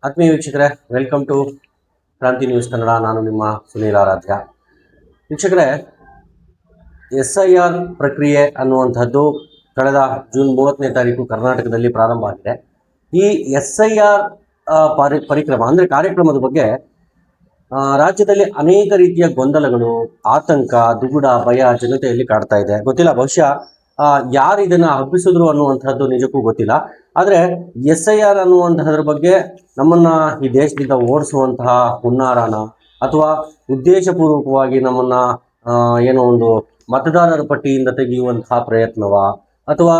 ಆತ್ಮೀಯ ವೀಕ್ಷಕರೇ, welcome to ಕ್ರಾಂತಿ ನ್ಯೂಸ್ ಕನ್ನಡ. ನಾನು ನಿಮ್ಮ ಸುನೀಲ್ ಆರಾಧ್ಯ. ವೀಕ್ಷಕರೇ, SIR ಪ್ರಕ್ರಿಯೆ ಅನ್ನುವಂಥದ್ದು ಕಳೆದ ಜೂನ್ 30ನೇ ತಾರೀಕು ಕರ್ನಾಟಕದಲ್ಲಿ ಪ್ರಾರಂಭ ಆಗಿದೆ. ಈ SIR ಪರಿಕ್ರಮ ಅಂದರೆ ಕಾರ್ಯಕ್ರಮದ ಬಗ್ಗೆ ರಾಜ್ಯದಲ್ಲಿ ಅನೇಕ ರೀತಿಯ ಗೊಂದಲಗಳು, ಆತಂಕ, ದುಗುಡ, ಭಯ ಜನತೆಯಲ್ಲಿ ಕಾಡ್ತಾ ಇದೆ. ಗೊತ್ತಿಲ್ಲ, ಬಹುಶಃ ಯಾರು ಇದನ್ನ ಹಬ್ಬಿಸಿದ್ರು ಅನ್ನುವಂಥದ್ದು ನಿಜಕ್ಕೂ ಗೊತ್ತಿಲ್ಲ. ಆದರೆ SIR ಅನ್ನುವಂತಹದ್ರ ಬಗ್ಗೆ ನಮ್ಮನ್ನ ಈ ದೇಶದಿಂದ ಓಡಿಸುವಂತಹ ಹುನ್ನಾರನ ಅಥವಾ ಉದ್ದೇಶಪೂರ್ವಕವಾಗಿ ನಮ್ಮನ್ನ ಏನೋ ಒಂದು ಮತದಾರರ ಪಟ್ಟಿಯಿಂದ ತೆಗೆಯುವಂತಹ ಪ್ರಯತ್ನವ ಅಥವಾ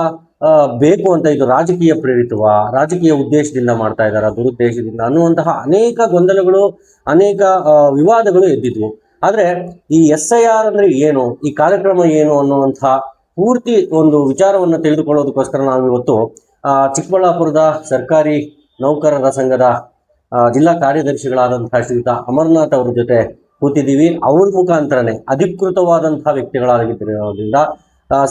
ಬೇಕು ಅಂತ ಇದು ರಾಜಕೀಯ ಪ್ರೇರಿತವ, ರಾಜಕೀಯ ಉದ್ದೇಶದಿಂದ ಮಾಡ್ತಾ ಇದ್ದಾರಾ, ದುರುದ್ದೇಶದಿಂದ ಅನ್ನುವಂತಹ ಅನೇಕ ಗೊಂದಲಗಳು, ಅನೇಕ ವಿವಾದಗಳು ಎದ್ದಿದ್ವು. ಆದರೆ ಈ SIR ಅಂದ್ರೆ ಏನು, ಈ ಕಾರ್ಯಕ್ರಮ ಏನು ಅನ್ನುವಂತಹ ಪೂರ್ತಿ ಒಂದು ವಿಚಾರವನ್ನು ತಿಳಿದುಕೊಳ್ಳೋದಕ್ಕೋಸ್ಕರ ನಾವು ಇವತ್ತು ಚಿಕ್ಕಬಳ್ಳಾಪುರದ ಸರ್ಕಾರಿ ನೌಕರರ ಸಂಘದ ಜಿಲ್ಲಾ ಕಾರ್ಯದರ್ಶಿಗಳಾದಂತಹ ಶ್ರೀಯುತ ಅಮರನಾಥ್ ಅವ್ರ ಜೊತೆ ಕೂತಿದ್ದೀವಿ. ಅವ್ರ ಮುಖಾಂತರನೇ ಅಧಿಕೃತವಾದಂತಹ ವ್ಯಕ್ತಿಗಳಾಗಿದ್ದರಿಂದ,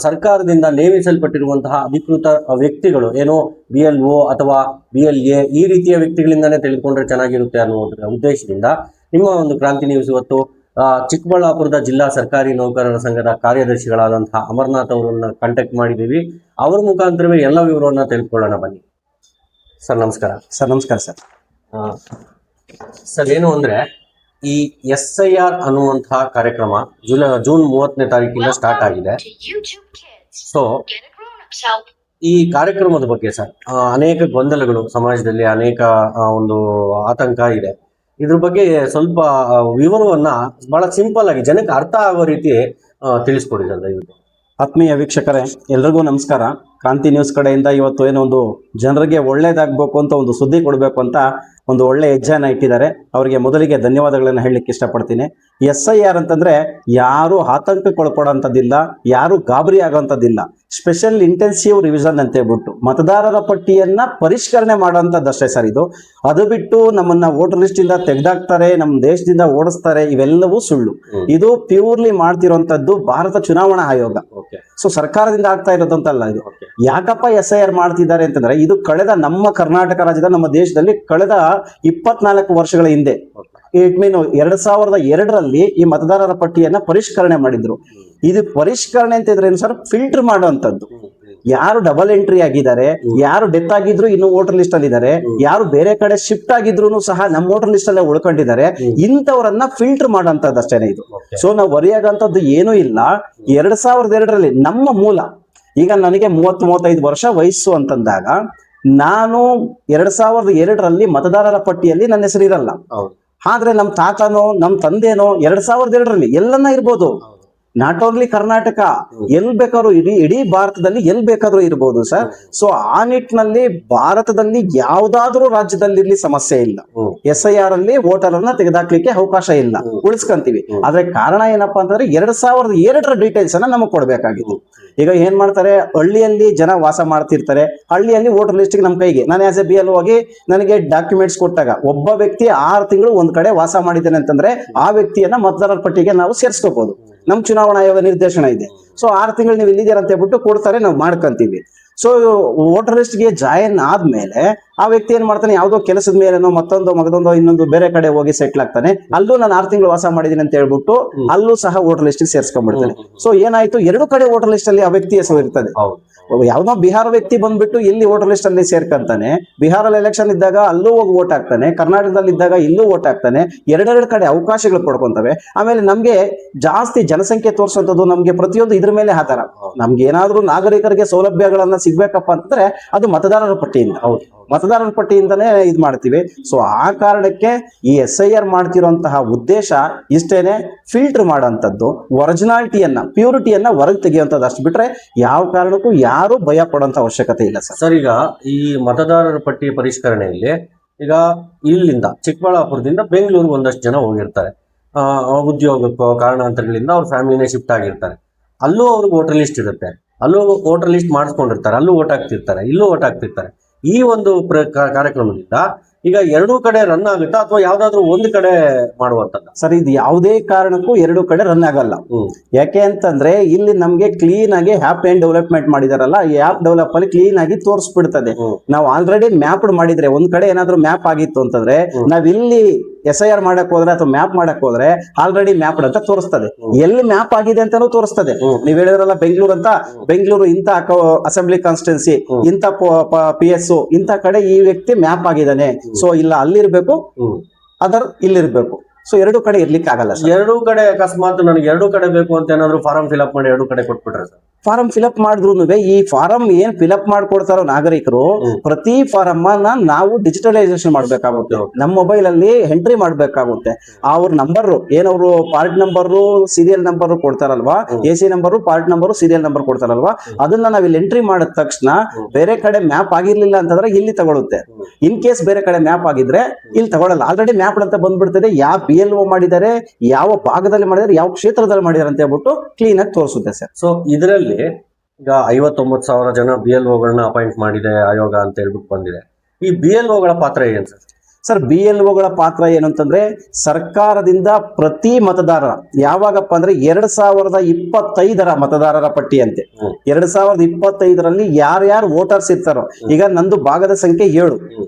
ಸರ್ಕಾರದಿಂದ ನೇಮಿಸಲ್ಪಟ್ಟಿರುವಂತಹ ಅಧಿಕೃತ ವ್ಯಕ್ತಿಗಳು, ಏನೋ BLO ಅಥವಾ BLA ಈ ರೀತಿಯ ವ್ಯಕ್ತಿಗಳಿಂದಾನೇ ತಿಳಿದುಕೊಂಡ್ರೆ ಚೆನ್ನಾಗಿರುತ್ತೆ ಅನ್ನುವ ಉದ್ದೇಶದಿಂದ ನಿಮ್ಮ ಒಂದು ಕ್ರಾಂತಿ ನ್ಯೂಸ್ ಇವತ್ತು ಚಿಕ್ಕಬಳ್ಳಾಪುರದ ಜಿಲ್ಲಾ ಸರ್ಕಾರಿ ನೌಕರರ ಸಂಘದ ಕಾರ್ಯದರ್ಶಿಗಳಾದಂತಹ ಅಮರನಾಥ್ ಅವರನ್ನ ಕಾಂಟ್ಯಾಕ್ಟ್ ಮಾಡಿದ್ದೀವಿ. ಅವ್ರ ಮುಖಾಂತರವೇ ಎಲ್ಲ ವಿವರವನ್ನ ತಿಳಿದುಕೊಳ್ಳೋಣ, ಬನ್ನಿ. ಸರ್ ನಮಸ್ಕಾರ. ಸರ್ ನಮಸ್ಕಾರ. ಸರ್ ಏನು ಅಂದ್ರೆ, ಈ SIR ಅನ್ನುವಂತಹ ಕಾರ್ಯಕ್ರಮ ಜೂನ್ 30ನೇ ತಾರೀಕಿಂದ ಸ್ಟಾರ್ಟ್ ಆಗಿದೆ. ಸೊ ಈ ಕಾರ್ಯಕ್ರಮದ ಬಗ್ಗೆ ಸರ್ ಅನೇಕ ಗೊಂದಲಗಳು ಸಮಾಜದಲ್ಲಿ, ಅನೇಕ ಒಂದು ಆತಂಕ ಇದೆ. ಇದ್ರ ಬಗ್ಗೆ ಸ್ವಲ್ಪ ವಿವರವನ್ನ ಬಹಳ ಸಿಂಪಲ್ ಆಗಿ ಜನಕ್ಕೆ ಅರ್ಥ ಆಗೋ ರೀತಿ ತಿಳಿಸ್ಕೊಡಿ ಸರ್ ದಯವಿಟ್ಟು. ಆತ್ಮೀಯ ವೀಕ್ಷಕರೇ, ಎಲ್ರಿಗೂ ನಮಸ್ಕಾರ. ಕ್ರಾಂತಿ ನ್ಯೂಸ್ ಕಡೆಯಿಂದ ಇವತ್ತು ಏನೋ ಒಂದು ಜನರಿಗೆ ಒಳ್ಳೇದಾಗಬೇಕು ಅಂತ ಒಂದು ಸುದ್ದಿ ಕೊಡಬೇಕು ಅಂತ ಒಂದು ಒಳ್ಳೆ ಹೆಜ್ಜೆನ ಇಟ್ಟಿದ್ದಾರೆ. ಅವರಿಗೆ ಮೊದಲಿಗೆ ಧನ್ಯವಾದಗಳನ್ನು ಹೇಳಲಿಕ್ಕೆ ಇಷ್ಟಪಡ್ತೀನಿ. SIR ಅಂತಂದ್ರೆ ಯಾರು ಆತಂಕಕ್ಕೊಳಪಡೋಂಥದ್ದಿಲ್ಲ, ಯಾರು ಗಾಬರಿ ಆಗೋಂಥದ್ದಿಲ್ಲ. ಸ್ಪೆಷಲ್ ಇಂಟೆನ್ಸಿವ್ ರಿವಿಷನ್ ಅಂತ ಹೇಳ್ಬಿಟ್ಟು ಮತದಾರರ ಪಟ್ಟಿಯನ್ನ ಪರಿಷ್ಕರಣೆ ಮಾಡೋಂಥದ್ದಷ್ಟೇ ಸರ್ ಇದು. ಅದು ಬಿಟ್ಟು ನಮ್ಮನ್ನ ವೋಟರ್ ಲಿಸ್ಟ್ ಇಂದ ತೆಗೆದಾಕ್ತಾರೆ, ನಮ್ಮ ದೇಶದಿಂದ ಓಡಿಸ್ತಾರೆ, ಇವೆಲ್ಲವೂ ಸುಳ್ಳು. ಇದು ಪ್ಯೂರ್ಲಿ ಮಾಡ್ತಿರೋಂಥದ್ದು ಭಾರತ ಚುನಾವಣಾ ಆಯೋಗ. ಸೊ ಸರ್ಕಾರದಿಂದ ಆಗ್ತಾ ಇರೋದಂತಲ್ಲ ಇದು. ಯಾಕಪ್ಪ SIR ಮಾಡ್ತಿದ್ದಾರೆ ಅಂತಂದ್ರೆ, ಇದು ಕಳೆದ ನಮ್ಮ ಕರ್ನಾಟಕ ರಾಜ್ಯದ, ನಮ್ಮ ದೇಶದಲ್ಲಿ ಕಳೆದ 24 ವರ್ಷಗಳ ಹಿಂದೆ, ಇಟ್ ಮೀನ್ 2002ರಲ್ಲಿ ಈ ಮತದಾರರ ಪಟ್ಟಿಯನ್ನ ಪರಿಷ್ಕರಣೆ ಮಾಡಿದ್ರು. ಇದು ಪರಿಷ್ಕರಣೆ ಅಂತ ಇದ್ರೆ ಏನು ಸರ್, ಫಿಲ್ಟರ್ ಮಾಡುವಂತದ್ದು. ಯಾರು ಡಬಲ್ ಎಂಟ್ರಿ ಆಗಿದ್ದಾರೆ, ಯಾರು ಡೆತ್ ಆಗಿದ್ರು ಇನ್ನು ವೋಟರ್ ಲಿಸ್ಟ್ ಅಲ್ಲಿ ಇದ್ದಾರೆ, ಯಾರು ಬೇರೆ ಕಡೆ ಶಿಫ್ಟ್ ಆಗಿದ್ರು ಸಹ ನಮ್ಮ ವೋಟರ್ ಲಿಸ್ಟ್ ಅಲ್ಲೇ ಉಳ್ಕೊಂಡಿದ್ದಾರೆ, ಇಂಥವರನ್ನ ಫಿಲ್ಟರ್ ಮಾಡೋಂಥದ್ದು ಅಷ್ಟೇನೆ ಇದು. ಸೊ ನಾವು ವರಿಯಾಗಂತದ್ದು ಏನೂ ಇಲ್ಲ. 2002ರಲ್ಲಿ ನಮ್ಮ ಮೂಲ, ಈಗ ನನಗೆ 30-35 ವರ್ಷ ವಯಸ್ಸು ಅಂತಂದಾಗ, ನಾನು 2002ರಲ್ಲಿ ಮತದಾರರ ಪಟ್ಟಿಯಲ್ಲಿ ನನ್ನ ಹೆಸರು ಇರಲ್ಲ. ಆದ್ರೆ ನಮ್ಮ ತಾತನೋ ನಮ್ಮ ತಂದೆನೋ 2002ರಲ್ಲಿ ಎಲ್ಲನ್ನ ಇರ್ಬೋದು. ನಾಟ್ ಓನ್ಲಿ ಕರ್ನಾಟಕ, ಎಲ್ ಬೇಕಾದ್ರೂ ಇಡೀ ಭಾರತದಲ್ಲಿ ಎಲ್ ಬೇಕಾದ್ರೂ ಇರ್ಬೋದು ಸರ್. ಸೊ ಆ ನಿಟ್ಟಿನಲ್ಲಿ ಭಾರತದಲ್ಲಿ ಯಾವ್ದಾದ್ರೂ ರಾಜ್ಯದಲ್ಲಿ ಇರ್ಲಿ ಸಮಸ್ಯೆ ಇಲ್ಲ. SIR ಅಲ್ಲಿ ವೋಟರ್ ಅನ್ನ ತೆಗೆದಾಕ್ಲಿಕ್ಕೆ ಅವಕಾಶ ಇಲ್ಲ, ಉಳಿಸ್ಕೊಂತೀವಿ. ಆದ್ರೆ ಕಾರಣ ಏನಪ್ಪಾ ಅಂತಂದ್ರೆ 2002ರ ಡೀಟೇಲ್ಸ್ ಅನ್ನ ನಮಗ್ ಕೊಡ್ಬೇಕಾಗಿತ್ತು. ಈಗ ಏನ್ ಮಾಡ್ತಾರೆ, ಹಳ್ಳಿಯಲ್ಲಿ ಜನ ವಾಸ ಮಾಡ್ತಿರ್ತಾರೆ, ಹಳ್ಳಿಯಲ್ಲಿ ವೋಟರ್ ಲಿಸ್ಟ್ ನಮ್ ಕೈಗೆ, ನಾನು ಆಸ್ ಎ BLO ಹೋಗಿ ನನಗೆ ಡಾಕ್ಯುಮೆಂಟ್ಸ್ ಕೊಟ್ಟಾಗ, ಒಬ್ಬ ವ್ಯಕ್ತಿ 6 ತಿಂಗಳು ಒಂದ್ ಕಡೆ ವಾಸ ಮಾಡಿದ್ದಾನೆ ಅಂತಂದ್ರೆ ಆ ವ್ಯಕ್ತಿಯನ್ನ ಮತದಾರರ ಪಟ್ಟಿಗೆ ನಾವು ಸೇರ್ಸ್ಕೋಬಹುದು. ನಮ್ ಚುನಾವಣಾ ಆಯೋಗ ನಿರ್ದೇಶನ ಇದೆ. ಸೊ 6 ತಿಂಗಳು ನೀವು ಇಲ್ಲಿದ್ದೀರ ಅಂತ ಹೇಳ್ಬಿಟ್ಟು ಕೊಡ್ತಾರೆ, ನಾವು ಮಾಡ್ಕೊಂತೀವಿ. ಸೊ ವೋಟರ್ ಲಿಸ್ಟ್ಗೆ ಜಾಯಿನ್ ಆದ್ಮೇಲೆ ಆ ವ್ಯಕ್ತಿ ಏನ್ ಮಾಡ್ತಾನೆ, ಯಾವ್ದೋ ಕೆಲಸದ ಮೇಲೆನೋ ಮಗದೊಂದೋ ಇನ್ನೊಂದು ಬೇರೆ ಕಡೆ ಹೋಗಿ ಸೆಟ್ಲ್ ಆಗ್ತಾನೆ. ಅಲ್ಲೂ ನಾನು 6 ತಿಂಗಳು ವಾಸ ಮಾಡಿದೀನಿ ಅಂತ ಹೇಳ್ಬಿಟ್ಟು ಅಲ್ಲೂ ಸಹ ವೋಟರ್ ಲಿಸ್ಟ್ ಸೇರ್ಸ್ಕೊಂಡ್ಬಿಡ್ತಾನೆ. ಸೊ ಏನಾಯ್ತು, 2 ಕಡೆ ವೋಟರ್ ಲಿಸ್ಟ್ ಅಲ್ಲಿ ಆ ವ್ಯಕ್ತಿ ಹೆಸರು ಇರ್ತದೆ. ಯಾವ್ದೋ ಬಿಹಾರ ವ್ಯಕ್ತಿ ಬಂದ್ಬಿಟ್ಟು ಇಲ್ಲಿ ವೋಟರ್ ಲಿಸ್ಟ್ ಅಲ್ಲಿ ಸೇರ್ಕೊಂತಾನೆ, ಬಿಹಾರಲ್ಲಿ ಎಲೆಕ್ಷನ್ ಇದ್ದಾಗ ಅಲ್ಲೂ ಹೋಗಿ ವೋಟ್ ಹಾಕ್ತಾನೆ, ಕರ್ನಾಟಕದಲ್ಲಿ ಇದ್ದಾಗ ಇಲ್ಲೂ ವೋಟ್ ಹಾಕ್ತಾನೆ. 2 ಕಡೆ ಅವಕಾಶಗಳು ಪಡ್ಕೊಂತವೆ. ಆಮೇಲೆ ನಮ್ಗೆ ಜಾಸ್ತಿ ಜನಸಂಖ್ಯೆ ತೋರಿಸುವಂಥದ್ದು, ನಮ್ಗೆ ಪ್ರತಿಯೊಂದು ಇದ್ರ ಮೇಲೆ ಆಧಾರ. ನಮ್ಗೆ ಏನಾದ್ರೂ ನಾಗರಿಕರಿಗೆ ಸೌಲಭ್ಯಗಳನ್ನ ಸಿಗ್ಬೇಕಪ್ಪ ಅಂತಂದ್ರೆ ಅದು ಮತದಾರರ ಪಟ್ಟಿಯಿಂದ. ಮತದಾರರ ಪಟ್ಟಿಯಿಂದನೇ ಇದು ಮಾಡ್ತೀವಿ. ಸೊ ಆ ಕಾರಣಕ್ಕೆ ಈ SIR ಮಾಡ್ತಿರೋಂತಹ ಉದ್ದೇಶ ಇಷ್ಟೇನೆ, ಫಿಲ್ಟರ್ ಮಾಡೋಂಥದ್ದು, ಒರಿಜಿನಾಲಿಟಿಯನ್ನ, ಪ್ಯೂರಿಟಿಯನ್ನ ಹೊರಗೆ ತೆಗೆಯುವಂಥದ್ದು. ಅಷ್ಟು ಬಿಟ್ರೆ ಯಾವ ಕಾರಣಕ್ಕೂ ಯಾರು ಭಯ ಪಡುವಂತ ಅವಶ್ಯಕತೆ ಇಲ್ಲ ಸರ್. ಈಗ ಈ ಮತದಾರರ ಪಟ್ಟಿ ಪರಿಷ್ಕರಣೆಯಲ್ಲಿ ಈಗ ಇಲ್ಲಿಂದ ಚಿಕ್ಕಬಳ್ಳಾಪುರದಿಂದ ಬೆಂಗಳೂರು ಒಂದಷ್ಟು ಜನ ಹೋಗಿರ್ತಾರೆ, ಉದ್ಯೋಗಕ್ಕೋ ಕಾರಣಾಂತರಗಳಿಂದ ಅವ್ರ ಫ್ಯಾಮಿಲಿನೇ ಶಿಫ್ಟ್ ಆಗಿರ್ತಾರೆ. ಅಲ್ಲೂ ಅವ್ರಿಗೆ ವೋಟರ್ ಲಿಸ್ಟ್ ಇರುತ್ತೆ, ಅಲ್ಲೂ ವೋಟರ್ ಲಿಸ್ಟ್ ಮಾಡಿಸ್ಕೊಂಡಿರ್ತಾರೆ, ಅಲ್ಲೂ ವೋಟ್ ಹಾಕ್ತಿರ್ತಾರೆ, ಇಲ್ಲೂ ವೋಟ್ ಹಾಕ್ತಿರ್ತಾರೆ. ಈ ಒಂದು ಕಾರ್ಯಕ್ರಮದಿಂದ ಈಗ ಎರಡೂ ಕಡೆ ರನ್ ಆಗುತ್ತಾ ಅಥವಾ ಯಾವ್ದಾದ್ರು ಒಂದು ಕಡೆ ಮಾಡುವಂತದ್ದು? ಸರ್ ಇದು ಯಾವುದೇ ಕಾರಣಕ್ಕೂ ಎರಡು ಕಡೆ ರನ್ ಆಗಲ್ಲ. ಯಾಕೆ ಅಂತಂದ್ರೆ ಇಲ್ಲಿ ನಮ್ಗೆ ಕ್ಲೀನ್ ಆಗಿ ಆ್ಯಪ್ ಏನ್ ಡೆವಲಪ್ಮೆಂಟ್ ಮಾಡಿದಾರಲ್ಲ, ಈ ಆ್ಯಪ್ ಡೆವಲಪ್ ಅಲ್ಲಿ ಕ್ಲೀನ್ ಆಗಿ ತೋರಿಸ್ಬಿಡ್ತದೆ. ನಾವು ಆಲ್ರೆಡಿ ಮ್ಯಾಪ್ ಮಾಡಿದ್ರೆ ಒಂದ್ ಕಡೆ ಏನಾದ್ರು ಮ್ಯಾಪ್ ಆಗಿತ್ತು ಅಂತಂದ್ರೆ ನಾವ್ ಇಲ್ಲಿ SIR ಮಾಡಕ್ ಹೋದ್ರೆ ಅಥವಾ ಮ್ಯಾಪ್ ಮಾಡಕ್ ಹೋದ್ರೆ ಆಲ್ರೆಡಿ ಮ್ಯಾಪ್ ಅಂತ ತೋರಿಸ್ತದೆ, ಎಲ್ಲಿ ಮ್ಯಾಪ್ ಆಗಿದೆ ಅಂತಾನು ತೋರಿಸ್ತದೆ. ನೀವ್ ಹೇಳಿದ್ರಲ್ಲ ಬೆಂಗಳೂರು ಅಂತ, ಬೆಂಗಳೂರು ಇಂತ ಅಸೆಂಬ್ಲಿ ಕಾನ್ಸ್ಟಿಟ್ಯೂನ್ಸಿ, ಇಂತ PS ಇಂತ ಕಡೆ ಈ ವ್ಯಕ್ತಿ ಮ್ಯಾಪ್ ಆಗಿದ್ದಾನೆ, ಸೊ ಇಲ್ಲ ಅಲ್ಲಿರ್ಬೇಕು, ಅದರ್ ಇಲ್ಲಿರ್ಬೇಕು. ಸೊ ಎರಡು ಕಡೆ ಇರ್ಲಿಕ್ಕೆ ಆಗಲ್ಲ. ಎರಡೂ ಕಡೆ ಅಕಸ್ಮಾತ್ ನನಗೆ ಎರಡೂ ಕಡೆ ಬೇಕು ಅಂತ ಏನಾದ್ರು ಫಾರಂ ಫಿಲ್ಅಪ್ ಮಾಡಿ ಎರಡೂ ಕಡೆ ಕೊಟ್ಬಿಟ್ರೆ ಸರ್? ಫಾರಂ ಫಿಲ್ಅಪ್ ಮಾಡಿದ್ರು ಈ ಫಾರಂ ಏನ್ ಫಿಲ್ಅಪ್ ಮಾಡ್ಕೊಡ್ತಾರೋ ನಾಗರಿಕರು, ಪ್ರತಿ ಫಾರಂ ನಾವು ಡಿಜಿಟಲೈಸೇಷನ್ ಮಾಡ್ಬೇಕಾಗುತ್ತೆ. ನಮ್ಮ ಮೊಬೈಲ್ ಅಲ್ಲಿ ಎಂಟ್ರಿ ಮಾಡ್ಬೇಕಾಗುತ್ತೆ. ಅವ್ರ ನಂಬರ್ ಏನವರು ಪಾರ್ಟ್ ನಂಬರ್, ಸೀರಿಯಲ್ ನಂಬರ್ ಕೊಡ್ತಾರಲ್ವಾ, AC number, part number, serial number ಕೊಡ್ತಾರಲ್ವಾ, ಅದನ್ನ ನಾವ್ ಇಲ್ಲಿ ಎಂಟ್ರಿ ಮಾಡಿದ ತಕ್ಷಣ ಬೇರೆ ಕಡೆ ಮ್ಯಾಪ್ ಆಗಿರ್ಲಿಲ್ಲ ಅಂತಂದ್ರೆ ಇಲ್ಲಿ ತಗೊಳುತ್ತೆ. ಇನ್ ಕೇಸ್ ಬೇರೆ ಕಡೆ ಮ್ಯಾಪ್ ಆಗಿದ್ರೆ ಇಲ್ಲಿ ತಗೊಳಲ್ಲ, ಆಲ್ರೆಡಿ ಮ್ಯಾಪ್ ಅಂತ ಬಂದ್ಬಿಡ್ತದೆ. ಯಾವ BLO ಮಾಡಿದ್ದಾರೆ, ಯಾವ ಭಾಗದಲ್ಲಿ ಮಾಡಿದ್ದಾರೆ, ಯಾವ ಕ್ಷೇತ್ರದಲ್ಲಿ ಮಾಡಿದ್ದಾರೆ ಅಂತ ಹೇಳ್ಬಿಟ್ಟು ಕ್ಲೀನ್ ಆಗಿ ತೋರಿಸುತ್ತೆ ಸರ್. ಸೊ ಇದರಲ್ಲಿ ಈಗ 59,000 ಜನ BLOಗಳನ್ನ ಅಪಾಯಿಂಟ್ ಮಾಡಿದೆ ಆಯೋಗ ಅಂತ ಹೇಳ್ಬಿಟ್ಟು ಬಂದಿದೆ. ಈ BLOಗಳ ಪಾತ್ರ ಏನು ಸರ್? ಸರ್ BLOಗಳ ಪಾತ್ರ ಏನು ಅಂತಂದ್ರೆ, ಸರ್ಕಾರದಿಂದ ಪ್ರತಿ ಮತದಾರ ಯಾವಾಗಪ್ಪ ಅಂದ್ರೆ 2025 ಮತದಾರರ ಪಟ್ಟಿ ಅಂತೆ, 2025ರಲ್ಲಿ ಯಾರ್ಯಾರು ವೋಟರ್ಸ್ ಇರ್ತಾರೋ, ಈಗ ನಂದು ಭಾಗದ ಸಂಖ್ಯೆ 7,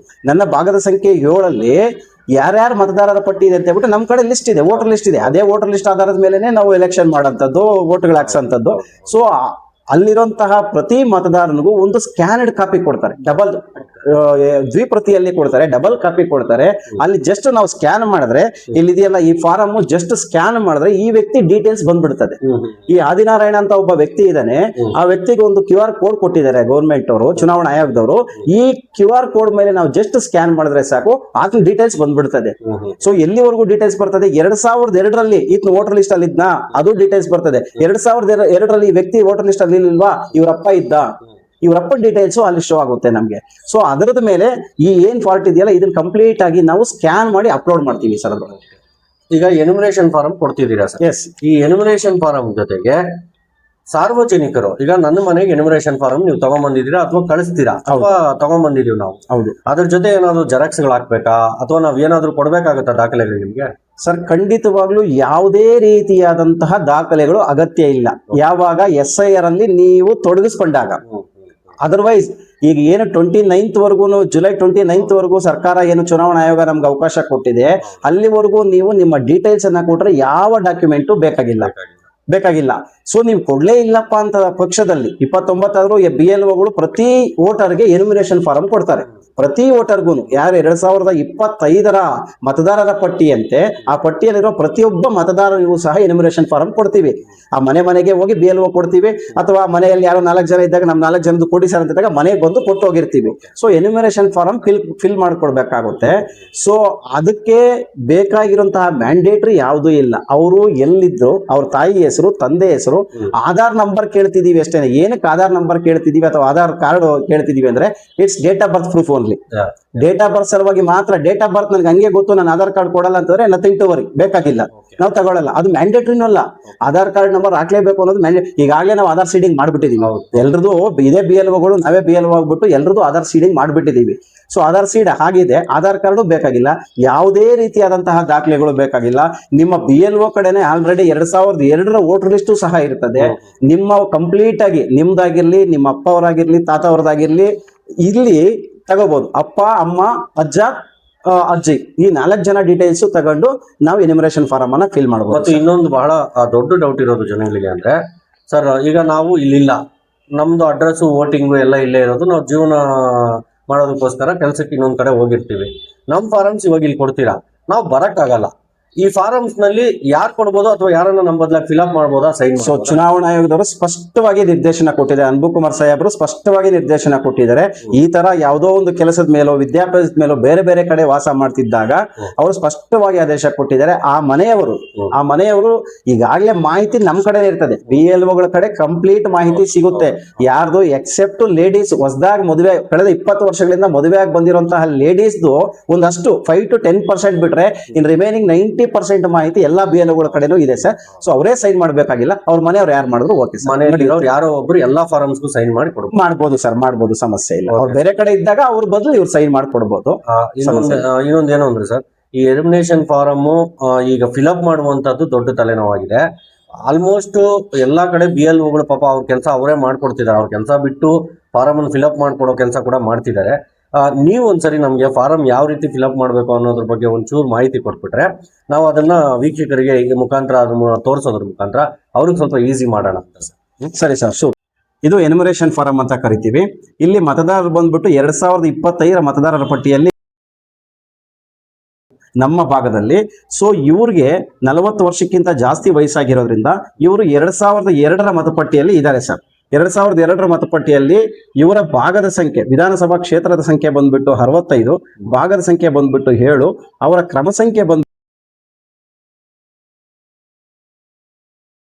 ನನ್ನ ಭಾಗದ ಸಂಖ್ಯೆ 7ಅಲ್ಲಿ ಯಾರ್ಯಾರು ಮತದಾರರ ಪಟ್ಟಿ ಇದೆ ಅಂತ ಹೇಳ್ಬಿಟ್ಟು ನಮ್ಮ ಕಡೆ ಲಿಸ್ಟ್ ಇದೆ, ವೋಟರ್ ಲಿಸ್ಟ್ ಇದೆ. ಅದೇ ವೋಟರ್ ಲಿಸ್ಟ್ ಆಧಾರದ ಮೇಲೆ ನಾವು ಎಲೆಕ್ಷನ್ ಮಾಡೋಂಥದ್ದು, ವೋಟ್ಗಳು ಹಾಕ್ಸೋಂಥದ್ದು. ಸೊ ಅಲ್ಲಿರುವಂತಹ ಪ್ರತಿ ಮತದಾರನಿಗೂ ಒಂದು ಸ್ಕ್ಯಾನ್ಡ್ ಕಾಪಿ ಕೊಡ್ತಾರೆ, ದ್ವಿಪ್ರತಿಯಲ್ಲಿ ಕೊಡ್ತಾರೆ, ಡಬಲ್ ಕಾಪಿ ಕೊಡ್ತಾರೆ. ಅಲ್ಲಿ ಜಸ್ಟ್ ನಾವು ಸ್ಕ್ಯಾನ್ ಮಾಡಿದ್ರೆ, ಇಲ್ಲಿದೆಯಲ್ಲ ಈ ಫಾರಂ ಜಸ್ಟ್ ಸ್ಕ್ಯಾನ್ ಮಾಡಿದ್ರೆ ಈ ವ್ಯಕ್ತಿ ಡೀಟೇಲ್ಸ್ ಬಂದ್ಬಿಡ್ತದೆ. ಈ ಆದಿನಾರಾಯಣ ಅಂತ ಒಬ್ಬ ವ್ಯಕ್ತಿ ಇದ್ದಾನೆ, ಆ ವ್ಯಕ್ತಿಗೆ ಒಂದು QR ಕೋಡ್ ಕೊಟ್ಟಿದ್ದಾರೆ ಗೌರ್ಮೆಂಟ್ ಅವರು, ಚುನಾವಣಾ ಆಯೋಗದವರು. ಈ QR ಕೋಡ್ ಮೇಲೆ ನಾವು ಜಸ್ಟ್ ಸ್ಕ್ಯಾನ್ ಮಾಡಿದ್ರೆ ಸಾಕು, ಆತನ ಡೀಟೇಲ್ಸ್ ಬಂದ್ಬಿಡ್ತದೆ. ಸೊ ಎಲ್ಲಿವರೆಗೂ ಡೀಟೇಲ್ಸ್ ಬರ್ತದೆ, 2002ರಲ್ಲಿ ಈತನ ವೋಟರ್ ಲಿಸ್ಟ್ ಅಲ್ಲಿ ಇದ್ನ, ಅದು ಡೀಟೇಲ್ಸ್ ಬರ್ತದೆ. 2002ರಲ್ಲಿ ಈ ವ್ಯಕ್ತಿ ವೋಟರ್ ಲಿಸ್ಟ್ ಅಲ್ಲಿ ಇಲ್ವಾ, ಇವರಪ್ಪ ಇದ್ದ, ಇವರಪ್ಪ ಡೀಟೇಲ್ಸ್ ಅಲ್ಲಿ ಶೋ ಆಗುತ್ತೆ ನಮ್ಗೆ. ಸೊ ಅದರದ ಮೇಲೆ ಈ ಏನ್ ಫಾಲ್ಟ್ ಇದೆಯಲ್ಲ ಇದನ್ನ ಕಂಪ್ಲೀಟ್ ಆಗಿ ನಾವು ಸ್ಕ್ಯಾನ್ ಮಾಡಿ ಅಪ್ಲೋಡ್ ಮಾಡ್ತೀವಿ ಸರ್. ಅದು ಈಗ ಎನ್ಯುಮರೇಷನ್ ಫಾರಂ ಕೊಡ್ತಿದ್ದೀರಾ ಸರ್? ಎಸ್. ಈ ಎನ್ಯುಮರೇಷನ್ ಫಾರಂ ಜೊತೆಗೆ ಸಾರ್ವಜನಿಕರು, ಈಗ ನನ್ನ ಮನೆಗೆ ಎನ್ಯುಮರೇಷನ್ ಫಾರಂ ನೀವು ತಗೊಂಡ್ಬಂದಿದ್ದೀರಾ ಅಥವಾ ಕಳಿಸ್ತೀರಾ ಅಥವಾ ತಗೊಂಡ್ಬಂದಿದೀವಿ ನಾವು, ಹೌದು, ಅದ್ರ ಜೊತೆ ಏನಾದ್ರು ಜೆರಾಕ್ಸ್ಗಳು ಹಾಕ್ಬೇಕಾ ಅಥವಾ ನಾವ್ ಏನಾದ್ರು ಕೊಡ್ಬೇಕಾಗತ್ತಾ ದಾಖಲೆಗಳು ನಿಮ್ಗೆ? ಸರ್ ಖಂಡಿತವಾಗ್ಲೂ ಯಾವುದೇ ರೀತಿಯಾದಂತಹ ದಾಖಲೆಗಳು ಅಗತ್ಯ ಇಲ್ಲ, ಯಾವಾಗ SIR ಅಲ್ಲಿ ನೀವು ತೊಡಗಿಸ್ಕೊಂಡಾಗ. ಅದರ್ವೈಸ್ ಈಗ ಏನು 29th ವರೆಗೂ, ಜುಲೈ 29th ವರೆಗೂ ಸರ್ಕಾರ ಏನು ಚುನಾವಣಾ ಆಯೋಗ ನಮ್ಗೆ ಅವಕಾಶ ಕೊಟ್ಟಿದೆ, ಅಲ್ಲಿವರೆಗೂ ನೀವು ನಿಮ್ಮ ಡೀಟೇಲ್ಸ್ ಅನ್ನ ಕೊಟ್ರೆ ಯಾವ ಡಾಕ್ಯುಮೆಂಟು ಬೇಕಾಗಿಲ್ಲ. ಸೊ ನೀವು ಕೊಡ್ಲೇ ಇಲ್ಲಪ್ಪ ಅಂತ ಪಕ್ಷದಲ್ಲಿ 29 BLOಗಳು ಪ್ರತಿ ವೋಟರ್ಗೆ ಎನ್ಯುಮರೇಷನ್ ಫಾರಂ ಕೊಡ್ತಾರೆ. ಪ್ರತಿ ವೋಟರ್ಗೂ ಯಾರು 2025 ಮತದಾರರ ಪಟ್ಟಿಯಂತೆ ಆ ಪಟ್ಟಿಯಲ್ಲಿರೋ ಪ್ರತಿಯೊಬ್ಬ ಮತದಾರರಿಗೂ ಸಹ ಎನ್ಯುಮರೇಷನ್ ಫಾರಂ ಕೊಡ್ತೀವಿ. ಆ ಮನೆಗೆ ಹೋಗಿ BLO ಕೊಡ್ತೀವಿ, ಅಥವಾ ಮನೆಯಲ್ಲಿ ಯಾರೋ 4 ಜನ ಇದ್ದಾಗ ನಮ್ 4 ಜನದ್ದು ಕೊಡಿ ಸರ್ ಅಂತಿದ್ದಾಗ ಮನೆಗೆ ಬಂದು ಕೊಟ್ಟು ಹೋಗಿರ್ತೀವಿ. ಸೊ ಎನ್ಯುಮರೇಷನ್ ಫಾರಂ ಫಿಲ್ ಮಾಡ್ಕೊಡ್ಬೇಕಾಗುತ್ತೆ. ಸೊ ಅದಕ್ಕೆ ಬೇಕಾಗಿರುವಂತಹ ಮ್ಯಾಂಡೇಟ್ರಿ ಯಾವುದೂ ಇಲ್ಲ. ಅವರು ಎಲ್ಲಿದ್ರು, ಅವ್ರ ತಾಯಿ ಹೆಸರು, ತಂದೆ ಹೆಸರು, ಆಧಾರ್ ನಂಬರ್ ಕೇಳ್ತಿದೀವಿ ಅಷ್ಟೇ. ಏನಕ್ಕೆ ಆಧಾರ್ ನಂಬರ್ ಕೇಳ್ತಿದೀವಿ ಅಥವಾ ಆಧಾರ್ ಕಾರ್ಡ್ ಕೇಳ್ತಿದೀವಿ ಅಂದ್ರೆ it's date of birth proof only. Date of birth ಸಲುವಾಗಿ ಮಾತ್ರ. ಡೇಟ್ ಆಫ್ ಬರ್ತ್ ನನಗೆ ಹಂಗೆ ಗೊತ್ತು, ನಾನು ಆಧಾರ್ ಕಾರ್ಡ್ ಕೊಡಲ್ಲ ಅಂತಂದ್ರೆ ನಥಿಂಗ್ ಟು ವರಿ, ಬೇಕಾಗಿಲ್ಲ, ನಾವು ತಗೊಳ್ಳಲ್ಲ. ಅದು ಮ್ಯಾಂಡೇಟ್ರಿನೂ ಅಲ್ಲ. ಆಧಾರ್ ಕಾರ್ಡ್ ನಂಬರ್ ಹಾಕ್ಲೇಬೇಕು ಅನ್ನೋದು ಈಗಾಗಲೇ ನಾವು ಆಧಾರ್ ಸೀಡಿಂಗ್ ಮಾಡ್ಬಿಟ್ಟಿದೀವಿ. ಎಲ್ರದ್ದು ಇದೇ BLOಗಳು, ನಾವೇ BLO ಆಗ್ಬಿಟ್ಟು ಎಲ್ರದ್ದು ಆಧಾರ್ ಸೀಡಿಂಗ್ ಮಾಡ್ಬಿಟ್ಟಿದೀವಿ. ಸೊ ಆಧಾರ್ ಸೀಡ್ ಆಗಿದೆ, ಆಧಾರ್ ಕಾರ್ಡು ಬೇಕಾಗಿಲ್ಲ, ಯಾವುದೇ ರೀತಿಯಾದಂತಹ ದಾಖಲೆಗಳು ಬೇಕಾಗಿಲ್ಲ. ನಿಮ್ಮ BLO ಕಡೆನೆ ಆಲ್ರೆಡಿ 2002 ವೋಟರ್ ಲಿಸ್ಟು ಸಹ ಇರ್ತದೆ. ನಿಮ್ಮ ಕಂಪ್ಲೀಟ್ ಆಗಿ ನಿಮ್ದಾಗಿರ್ಲಿ, ನಿಮ್ಮ ಅಪ್ಪ ಅವರಾಗಿರ್ಲಿ, ತಾತ ಅವರದಾಗಿರ್ಲಿ, ಇಲ್ಲಿ ತಗೋಬಹುದು. ಅಪ್ಪ, ಅಮ್ಮ, ಅಜ್ಜ, ಅಜ್ಜಿ, ಈ 4 ಜನ ಡೀಟೇಲ್ಸ್ ತಗೊಂಡು ನಾವು ಎನ್ಯುಮರೇಷನ್ ಫಾರಂ ಅನ್ನ ಫಿಲ್ ಮಾಡಬಹುದು. ಮತ್ತು ಇನ್ನೊಂದು ಬಹಳ ದೊಡ್ಡ ಡೌಟ್ ಇರೋದು ಜನಗಳಿಗೆ ಅಂದ್ರೆ, ಸರ್ ಈಗ ನಾವು ಇಲ್ಲಿಲ್ಲ, ನಮ್ದು ಅಡ್ರೆಸ್, ವೋಟಿಂಗು ಎಲ್ಲ ಇಲ್ಲೇ ಇರೋದು, ನಾವು ಜೀವನ ಮಾಡೋದಕ್ಕೋಸ್ಕರ ಕೆಲಸಕ್ಕೆ ಇನ್ನೊಂದ್ ಕಡೆ ಹೋಗಿರ್ತೀವಿ, ನಮ್ ಫಾರಮ್ಸ್ ಇವಾಗ ಇಲ್ಲಿ ಕೊಡ್ತೀರಾ, ನಾವು ಬರಕ್ಕಾಗಲ್ಲ. ಈ ಫಾರಮ್ಸ್ ನಲ್ಲಿ ಯಾರು ಕೊಡ್ಬೋದು ಅಥವಾ ಯಾರನ್ನ ನಮ್ಮ ಬದಲಾಗಿ ಫಿಲ್ಅಪ್ ಮಾಡ್ಬೋದಾ, ಸೈನ್? ಸೊ ಚುನಾವಣಾ ಆಯೋಗದವರು ಸ್ಪಷ್ಟವಾಗಿ ನಿರ್ದೇಶನ ಕೊಟ್ಟಿದ್ದಾರೆ. ಅನ್ಬು ಕುಮಾರ್ ಸಾಹೇಬರು ಸ್ಪಷ್ಟವಾಗಿ ನಿರ್ದೇಶನ ಕೊಟ್ಟಿದ್ದಾರೆ. ಈ ತರ ಯಾವುದೋ ಒಂದು ಕೆಲಸದ ಮೇಲೋ, ವಿದ್ಯಾಭ್ಯಾಸದ ಮೇಲೋ ಬೇರೆ ಬೇರೆ ಕಡೆ ವಾಸ ಮಾಡ್ತಿದ್ದಾಗ ಅವರು ಸ್ಪಷ್ಟವಾಗಿ ಆದೇಶ ಕೊಟ್ಟಿದ್ದಾರೆ. ಆ ಮನೆಯವರು ಈಗಾಗಲೇ ಮಾಹಿತಿ ನಮ್ ಕಡೆ ಇರ್ತದೆ, BLOಗಳ ಕಡೆ ಕಂಪ್ಲೀಟ್ ಮಾಹಿತಿ ಸಿಗುತ್ತೆ. ಯಾರ್ದು ಎಕ್ಸೆಪ್ಟ್ ಲೇಡೀಸ್, ಹೊಸದಾಗಿ ಮದುವೆ, ಕಳೆದ 20 ವರ್ಷಗಳಿಂದ ಮದುವೆ ಆಗಿ ಬಂದಿರುವಂತಹ ಲೇಡೀಸ್ದು ಒಂದಷ್ಟು 5 to 10% ಬಿಟ್ರೆ ಇನ್ ರಿಮೈನಿಂಗ್ 90 90% ಮಾಹಿತಿ ಎಲ್ಲಾ BLOಗಳ ಕಡೆನೂ ಇದೆ ಸರ್. ಸೊ ಅವರೇ ಸೈನ್ ಮಾಡ್ಬೇಕಾಗಿಲ್ಲ, ಅವ್ರ ಮನೆಯವ್ರು ಯಾರು ಮಾಡಿದ್ರು ಓಕೆ ಸರ್. ಮನೆಯಲ್ಲಿ ಯಾರೋ ಒಬ್ರು ಎಲ್ಲಾ ಫಾರಮ್ಸ್ಗೂ ಸೈನ್ ಮಾಡಿ ಕೊಡ್ಬೋದು. ಮಾಡ್ಬೋದು ಸರ್, ಮಾಡ್ಬೋದು, ಸಮಸ್ಯೆ ಇಲ್ಲ. ಅವ್ರು ಬೇರೆ ಕಡೆ ಇದ್ದಾಗ ಅವ್ರ ಬದಲು ಇವ್ರು ಸೈನ್ ಮಾಡ್ಕೊಡ್ಬೋದು. ಇನ್ನೊಂದೇನು ಅಂದ್ರೆ ಸರ್, ಈ ಎಲಿಮಿನೇಷನ್ ಫಾರಮ್ ಈಗ ಫಿಲಪ್ ಮಾಡುವಂತದ್ದು ದೊಡ್ಡ ತಲೆನೋವಾಗಿದೆ. ಆಲ್ಮೋಸ್ಟ್ ಎಲ್ಲಾ ಕಡೆ BLOಗಳು ಪಾಪ ಅವ್ರ ಕೆಲಸ ಅವರೇ ಮಾಡ್ಕೊಡ್ತಿದ್ದಾರೆ. ಅವ್ರ ಕೆಲಸ ಬಿಟ್ಟು ಫಾರಮ್ ಅನ್ನು ಫಿಲಪ್ ಮಾಡ್ಕೊಡೋ ಕೆಲಸ ಕೂಡ ಮಾಡ್ತಿದ್ದಾರೆ. ನೀವು ಒಂದ್ಸರಿ ನಮ್ಗೆ ಫಾರಂ ಯಾವ ರೀತಿ ಫಿಲಪ್ ಮಾಡಬೇಕು ಅನ್ನೋದ್ರ ಬಗ್ಗೆ ಒಂಚೂರು ಮಾಹಿತಿ ಕೊಟ್ಬಿಟ್ರೆ ನಾವು ಅದನ್ನ ವೀಕ್ಷಕರಿಗೆ ಈ ಮುಖಾಂತರ ಅದನ್ನ ತೋರಿಸೋದ್ರ ಮುಖಾಂತರ ಅವ್ರಿಗೆ ಸ್ವಲ್ಪ ಈಸಿ ಮಾಡೋಣ ಅಂತ ಸರ್. ಸರಿ ಸರ್, ಶೂರ್. ಇದು ಎನ್ಯುಮರೇಷನ್ ಫಾರಂ ಅಂತ ಕರಿತೀವಿ. ಇಲ್ಲಿ ಮತದಾರರು ಬಂದ್ಬಿಟ್ಟು 2025 ಮತದಾರರ ಪಟ್ಟಿಯಲ್ಲಿ ನಮ್ಮ ಭಾಗದಲ್ಲಿ, ಸೊ ಇವ್ರಿಗೆ 40 ವರ್ಷಕ್ಕಿಂತ ಜಾಸ್ತಿ ವಯಸ್ಸಾಗಿರೋದ್ರಿಂದ ಇವರು 2002 ಮತಪಟ್ಟಿಯಲ್ಲಿ ಇದ್ದಾರೆ ಸರ್. 2002 ಮತಪಟ್ಟಿಯಲ್ಲಿ ಇವರ ಭಾಗದ ಸಂಖ್ಯೆ, ವಿಧಾನಸಭಾ ಕ್ಷೇತ್ರದ ಸಂಖ್ಯೆ ಬಂದ್ಬಿಟ್ಟು 65, ಭಾಗದ ಸಂಖ್ಯೆ ಬಂದ್ಬಿಟ್ಟು 7, ಅವರ ಕ್ರಮ ಸಂಖ್ಯೆ ಬಂದ್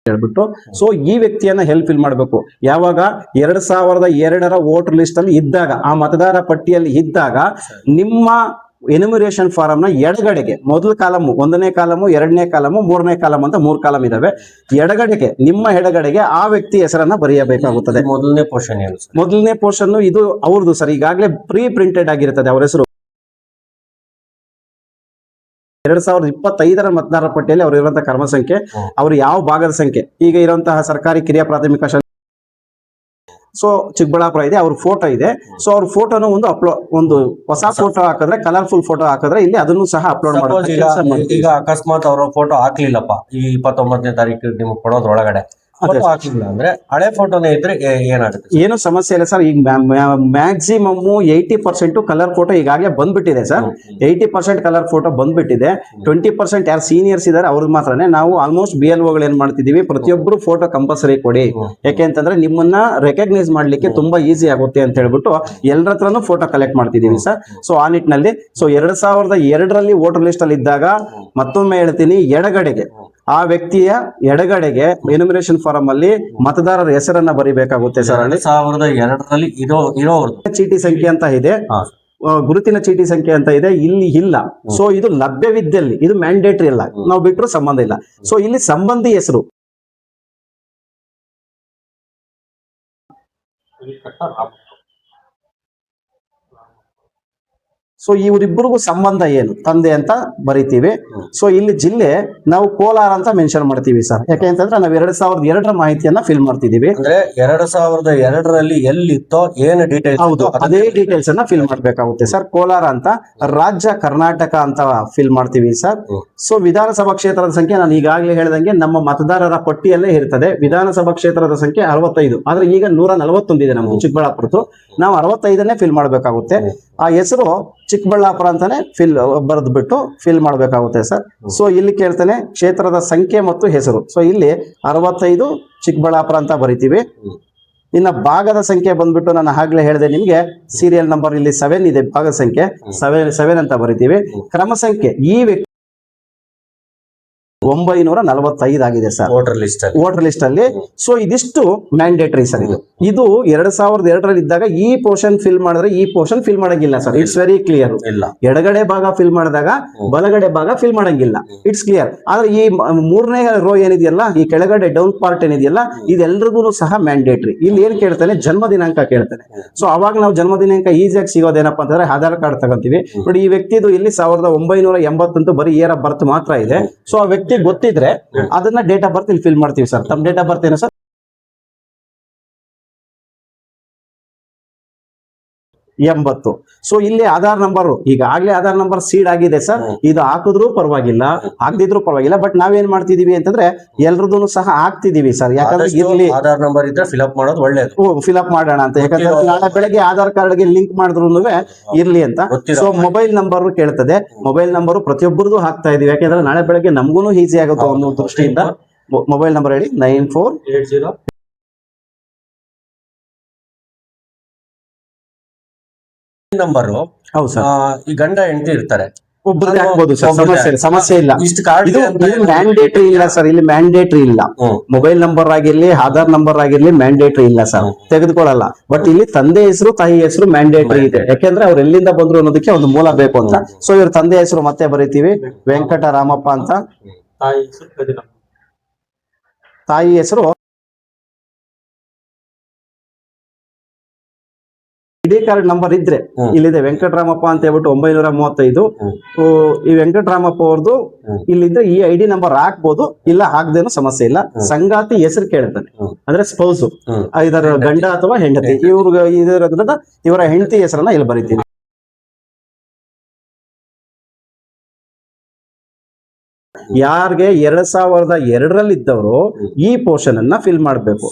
ಹೇಳ್ಬಿಟ್ಟು, ಸೊ ಈ ವ್ಯಕ್ತಿಯನ್ನ ಹೆಲ್ಪ್ ಫಿಲ್ ಮಾಡಬೇಕು. ಯಾವಾಗ 2002 ವೋಟರ್ ಲಿಸ್ಟ್ ಅಲ್ಲಿ ಇದ್ದಾಗ, ಆ ಮತದಾರ ಪಟ್ಟಿಯಲ್ಲಿ ಇದ್ದಾಗ, ನಿಮ್ಮ ಎನ್ಯುಮರೇಷನ್ ಫಾರಂ ನ ಎಡಗಡೆಗೆ ಮೊದಲ ಕಾಲಮು, 1ನೇ ಕಾಲಮು, 2ನೇ ಕಾಲಮು, 3ನೇ ಕಾಲಮ್ ಅಂತ 3 ಕಾಲಮ್ ಇದಾವೆ. ಎಡಗಡೆಗೆ, ನಿಮ್ಮ ಎಡಗಡೆಗೆ ಆ ವ್ಯಕ್ತಿ ಹೆಸರನ್ನ ಬರೆಯಬೇಕಾಗುತ್ತದೆ. ಮೊದಲನೇ ಪೋರ್ಷನ್ ಏನು ಸರ್? ಮೊದಲನೇ ಪೋರ್ಷನ್ ಇದು ಅವ್ರದ್ದು ಸರ್, ಈಗಾಗಲೇ ಪ್ರೀ ಪ್ರಿಂಟೆಡ್ ಆಗಿರ್ತದೆ ಅವ್ರ ಹೆಸರು. 2025 ಮತದಾರರ ಪಟ್ಟಿಯಲ್ಲಿ ಅವ್ರು ಇರುವಂತಹ ಕರ್ಮ ಸಂಖ್ಯೆ, ಅವ್ರು ಯಾವ ಭಾಗದ ಸಂಖ್ಯೆ, ಈಗ ಇರುವಂತಹ ಸರ್ಕಾರಿ ಕಿರಿಯ ಪ್ರಾಥಮಿಕ ಶಾಲೆ ಸೊ ಚಿಕ್ಕಬಳ್ಳಾಪುರ ಇದೆ, ಅವ್ರ ಫೋಟೋ ಇದೆ. ಸೊ ಅವ್ರ ಫೋಟೋನ ಒಂದು ಹೊಸ ಫೋಟೋ ಹಾಕಿದ್ರೆ, ಕಲರ್ಫುಲ್ ಫೋಟೋ ಹಾಕಿದ್ರೆ ಇಲ್ಲಿ ಅದನ್ನು ಸಹ ಅಪ್ಲೋಡ್ ಮಾಡೋದು. ಈಗ ಅಕಸ್ಮಾತ್ ಅವ್ರ ಫೋಟೋ ಹಾಕ್ಲಿಲ್ಲಪ್ಪ, ಈ 29ನೇ ತಾರೀಕು ನಿಮ್ಗೆ ಕೊಡೋದ್ರೊಳಗಡೆ ಹಾಕಿಲ್ಲ ಅಂದ್ರೆ ಹಳೆ ಫೋಟೋನೇ ಇದ್ರೆ ಏನಾಗುತ್ತೆ? ಏನು ಸಮಸ್ಯೆ ಇಲ್ಲ ಸರ್. ಈಗ ಮ್ಯಾಕ್ಸಿಮಮ್ 80% ಕಲರ್ ಫೋಟೋ ಈಗಾಗಲೇ ಬಂದ್ಬಿಟ್ಟಿದೆ ಸರ್. 80% ಕಲರ್ ಫೋಟೋ ಬಂದ್ಬಿಟ್ಟಿದೆ. 20% ಯಾರು ಸೀನಿಯರ್ಸ್ ಇದಾರೆ ಅವ್ರದ್ದು ಮಾತ್ರನೇ ನಾವು ಆಲ್ಮೋಸ್ಟ್ BLOಗಳು ಏನ್ ಮಾಡ್ತಿದೀವಿ, ಪ್ರತಿಯೊಬ್ಬರು ಫೋಟೋ ಕಂಪಲ್ಸರಿ ಕೊಡಿ. ಯಾಕೆ ಅಂತಂದ್ರೆ ನಿಮ್ಮನ್ನ ರೆಕಗ್ನೈಸ್ ಮಾಡ್ಲಿಕ್ಕೆ ತುಂಬಾ ಈಸಿ ಆಗುತ್ತೆ ಅಂತ ಹೇಳ್ಬಿಟ್ಟು ಎಲ್ಲರ ಹತ್ರನೂ ಫೋಟೋ ಕಲೆಕ್ಟ್ ಮಾಡ್ತಿದೀವಿ ಸರ್. ಸೊ ಆ ನಿಟ್ಟಿನಲ್ಲಿ, ಸೊ 2002 ವೋಟರ್ ಲಿಸ್ಟ್ ಅಲ್ಲಿ ಇದ್ದಾಗ, ಮತ್ತೊಮ್ಮೆ ಹೇಳ್ತೀನಿ, ಎಡಗಡೆಗೆ ಆ ವ್ಯಕ್ತಿಯ ಎಡಗಡೆಗೆ ಎನ್ಯುಮರೇಷನ್ ಫಾರಂ ಅಲ್ಲಿ ಮತದಾರರ ಹೆಸರನ್ನ ಬರಿಬೇಕಾಗುತ್ತೆ ಸರ್. 2002 ಇರೋರ್ದು ಚೀಟಿ ಸಂಖ್ಯೆ ಅಂತ ಇದೆ, ಗುರುತಿನ ಚೀಟಿ ಸಂಖ್ಯೆ ಅಂತ ಇದೆ, ಇಲ್ಲಿ ಇಲ್ಲ. ಸೊ ಇದು ಲಭ್ಯವಿದ್ದಲ್ಲಿ, ಇದು ಮ್ಯಾಂಡೇಟರಿ ಇಲ್ಲ, ನಾವು ಬಿಟ್ಟರು ಸಂಬಂಧ ಇಲ್ಲ. ಸೊ ಇಲ್ಲಿ ಸಂಬಂಧಿ ಹೆಸರು ಸೊ ಇವರಿಬ್ಬರಿಗೂ ಸಂಬಂಧ ಏನು, ತಂದೆ ಅಂತ ಬರಿತೀವಿ. ಸೊ ಇಲ್ಲಿ ಜಿಲ್ಲೆ ನಾವು ಕೋಲಾರ ಅಂತ ಮೆನ್ಷನ್ ಮಾಡ್ತೀವಿ ಸರ್. ಯಾಕೆ ಅಂತಂದ್ರೆ ನಾವು 2002 ಮಾಹಿತಿಯನ್ನ ಫಿಲ್ ಮಾಡ್ತಿದೀವಿ. ಅಂದ್ರೆ 2002 ಎಲ್ಲಿತ್ತೋ ಏನು ಡೀಟೇಲ್ಸ್, ಹೌದು, ಅದೇ ಡೀಟೇಲ್ಸ್ ಅನ್ನ ಫಿಲ್ ಮಾಡ್ಬೇಕಾಗುತ್ತೆ ಸರ್. ಕೋಲಾರ ಅಂತ, ರಾಜ್ಯ ಕರ್ನಾಟಕ ಅಂತ ಫಿಲ್ ಮಾಡ್ತೀವಿ ಸರ್. ಸೊ ವಿಧಾನಸಭಾ ಕ್ಷೇತ್ರದ ಸಂಖ್ಯೆ ನಾನು ಈಗಾಗಲೇ ಹೇಳ್ದಂಗೆ ನಮ್ಮ ಮತದಾರರ ಪಟ್ಟಿಯಲ್ಲೇ ಇರ್ತದೆ. ವಿಧಾನಸಭಾ ಕ್ಷೇತ್ರದ ಸಂಖ್ಯೆ 65, ಆದ್ರೆ ಈಗ 141 ಇದೆ ನಮ್ದು ಚಿಕ್ಕಬಳ್ಳಾಪುರದ್ದು. ನಾವು 65ನೇ ಫಿಲ್ ಮಾಡ್ಬೇಕಾಗುತ್ತೆ. ಆ ಹೆಸರು ಚಿಕ್ಕಬಳ್ಳಾಪುರ ಅಂತಾನೆ ಬರೆದು ಬಿಟ್ಟು ಫಿಲ್ ಮಾಡಬೇಕಾಗುತ್ತೆ ಸರ್. ಸೊ ಇಲ್ಲಿ ಕೇಳ್ತಾನೆ ಕ್ಷೇತ್ರದ ಸಂಖ್ಯೆ ಮತ್ತು ಹೆಸರು. ಸೊ ಇಲ್ಲಿ 65 ಚಿಕ್ಕಬಳ್ಳಾಪುರ ಅಂತ ಬರಿತೀವಿ. ಇನ್ನ ಭಾಗದ ಸಂಖ್ಯೆ ಬಂದ್ಬಿಟ್ಟು ನಾನು ಆಗ್ಲೇ ಹೇಳಿದೆ ನಿಮ್ಗೆ, ಸೀರಿಯಲ್ ನಂಬರ್ ಇಲ್ಲಿ 7 ಇದೆ, ಭಾಗದ ಸಂಖ್ಯೆ 7 ಅಂತ ಬರಿತೀವಿ. ಕ್ರಮ ಸಂಖ್ಯೆ ಈ ವ್ಯಕ್ತಿ 945 ಆಗಿದೆ ಸರ್ ವೋಟರ್ ಲಿಸ್ಟ್ ಅಲ್ಲಿ. ಸೊ ಇದಿಷ್ಟು ಮ್ಯಾಂಡೇಟರಿ ಸರ್. ಇದು 2002 ಇದ್ದಾಗ ಈ ಪೋರ್ಷನ್ ಫಿಲ್ ಮಾಡಿದ್ರೆ ಈ ಪೋರ್ಷನ್ ಫಿಲ್ ಮಾಡಂಗಿಲ್ಲ ಸರ್. It's very clear. ಎಡಗಡೆ ಭಾಗ ಫಿಲ್ ಮಾಡಿದಾಗ ಬಲಗಡೆ ಭಾಗ ಫಿಲ್ ಮಾಡಂಗಿಲ್ಲ, ಇಟ್ಸ್ ಕ್ಲಿಯರ್. ಆದ್ರೆ ಈ 3ನೇ ರೋ ಏನಿದೆಯಲ್ಲ, ಈ ಕೆಳಗಡೆ ಡೌನ್ ಪಾರ್ಟ್ ಏನಿದೆಯಲ್ಲ, ಇದೆಲ್ಲರಿಗೂ ಸಹ ಮ್ಯಾಂಡೇಟರಿ. ಇಲ್ಲಿ ಏನ್ ಕೇಳ್ತಾನೆ, ಜನ್ಮ ದಿನಾಂಕ ಕೇಳ್ತಾನೆ. ಸೊ ಅವಾಗ ನಾವು ಜನ್ಮ ದಿನಾಂಕ ಈಸಿಯಾಗಿ ಸಿಗೋದೇನಪ್ಪ ಅಂತಂದ್ರೆ ಆಧಾರ್ ಕಾರ್ಡ್ ತಗೊಂತೀವಿ. ನೋಡಿ, ಈ ವ್ಯಕ್ತಿದು ಇಲ್ಲಿ 1980 ಬರೀ ಇಯರ್ ಆಫ್ ಬರ್ತ್ ಮಾತ್ರ ಇದೆ. ಸೊ ಆ ವ್ಯಕ್ತಿ ಗೊತ್ತಿದ್ರೆ ಅದನ್ನ ಡೇಟ್ ಆಫ್ ಬರ್ತ್ ಇಲ್ಲಿ ಫಿಲ್ ಮಾಡ್ತೀವಿ ಸರ್. ತಮ್ಮ ಡೇಟ್ ಆಫ್ ಬರ್ತ್ ಏನು ಸರ್? 80. ಸೊ ಇಲ್ಲಿ ಆಧಾರ್ ನಂಬರ್, ಈಗಾಗಲೇ ಆಧಾರ್ ನಂಬರ್ ಸೀಡ್ ಆಗಿದೆ ಸರ್. ಇದು ಹಾಕಿದ್ರು ಪರವಾಗಿಲ್ಲ, ಹಾಕ್ದಿದ್ರು ಪರವಾಗಿಲ್ಲ, ಬಟ್ ನಾವೇನ್ ಮಾಡ್ತಿದೀವಿ ಅಂತಂದ್ರೆ ಎಲ್ರದೂ ಸಹ ಹಾಕ್ತಿದೀವಿ ಸರ್. ಯಾಕಂದ್ರೆ ಇರ್ಲಿ, ಆಧಾರ್ ನಂಬರ್ ಇದ್ರೆ ಫಿಲ್ ಅಪ್ ಮಾಡೋದು ಒಳ್ಳೇದು. ಫಿಲ್ ಅಪ್ ಮಾಡೋಣ ಅಂತ. ಯಾಕಂದ್ರೆ ನಾಳೆ ಬೆಳಗ್ಗೆ ಆಧಾರ್ ಕಾರ್ಡ್ಗೆ ಲಿಂಕ್ ಮಾಡಿದ್ರು ಇರ್ಲಿ ಅಂತ. ಸೊ ಮೊಬೈಲ್ ನಂಬರ್ ಕೇಳ್ತದೆ. ಮೊಬೈಲ್ ನಂಬರ್ ಪ್ರತಿಯೊಬ್ಬರದು ಹಾಕ್ತಾ ಇದೀವಿ. ಯಾಕಂದ್ರೆ ನಾಳೆ ಬೆಳಗ್ಗೆ ನಮಗೂ ಈಸಿ ಆಗುತ್ತೆ ಅನ್ನೋ ದೃಷ್ಟಿಯಿಂದ. ಮೊಬೈಲ್ ನಂಬರ್ ಹೇಳಿ, 9480 ನಂಬರು. ಹೌದು ಸರ್. ಈ ಗಂಡ ಹೆಂಡತಿ ಇರ್ತಾರೆ, ಒಬ್ಬರಿಗೆ ಹಾಕ್ಬೋದು ಸರ್, ಸಮಸ್ಯೆ ಇಲ್ಲ. ಇಷ್ಟು ಕಾರ್ಡ್ ಇದು ಮ್ಯಾಂಡೇಟರಿ ಇಲ್ಲ ಸರ್, ಇಲ್ಲಿ ಮ್ಯಾಂಡೇಟರಿ ಇಲ್ಲ. ಮೊಬೈಲ್ ನಂಬರ್ ಆಗಿರ್ಲಿ, ಆಧಾರ್ ನಂಬರ್ ಆಗಿರ್ಲಿ ಮ್ಯಾಂಡೇಟರಿ ಇಲ್ಲ ಸರ್, ತೆಗೆದುಕೊಳ್ಳಲ್ಲ. ಬಟ್ ಇಲ್ಲಿ ತಂದೆ ಹೆಸರು ತಾಯಿ ಹೆಸರು ಮ್ಯಾಂಡೇಟರಿ ಇದೆ, ಯಾಕೆಂದ್ರೆ ಅವ್ರು ಎಲ್ಲಿಂದ ಬಂದ್ರು ಅನ್ನೋದಕ್ಕೆ ಒಂದು ಮೂಲ ಬೇಕು ಅಂತ. ಸೊ ಇವ್ರ ತಂದೆ ಹೆಸರು ಮತ್ತೆ ಬರೀತೀವಿ ವೆಂಕಟರಾಮಪ್ಪ ಅಂತ, ತಾಯಿ ಹೆಸರು ಐಡಿ ಕಾರ್ಡ್ ನಂಬರ್ ಇದ್ರೆ ಇಲ್ಲಿದೆ ವೆಂಕಟರಾಮಪ್ಪ ಅಂತ ಹೇಳ್ಬಿಟ್ಟು 935. ಈ ವೆಂಕಟರಾಮಪ್ಪ ಅವ್ರದ್ದು ಇಲ್ಲಿದ್ರೆ ಈ ಐಡಿ ನಂಬರ್ ಹಾಕ್ಬೋದು, ಇಲ್ಲ ಹಾಕ್ದೇನು ಸಮಸ್ಯೆ ಇಲ್ಲ. ಸಂಗಾತಿ ಹೆಸರು ಕೇಳ್ತಾನೆ, ಅಂದ್ರೆ ಸ್ಪೌಸ್, ಇದರ ಗಂಡ ಅಥವಾ ಹೆಂಡತಿ, ಇವರ ಹೆಂಡತಿ ಹೆಸರನ್ನ ಇಲ್ಲಿ ಬರೀತೀವಿ. ಯಾರಿಗೆ 2002 ಇದ್ದವರು ಈ ಪೋರ್ಷನ್ ಅನ್ನ ಫಿಲ್ ಮಾಡಬೇಕು.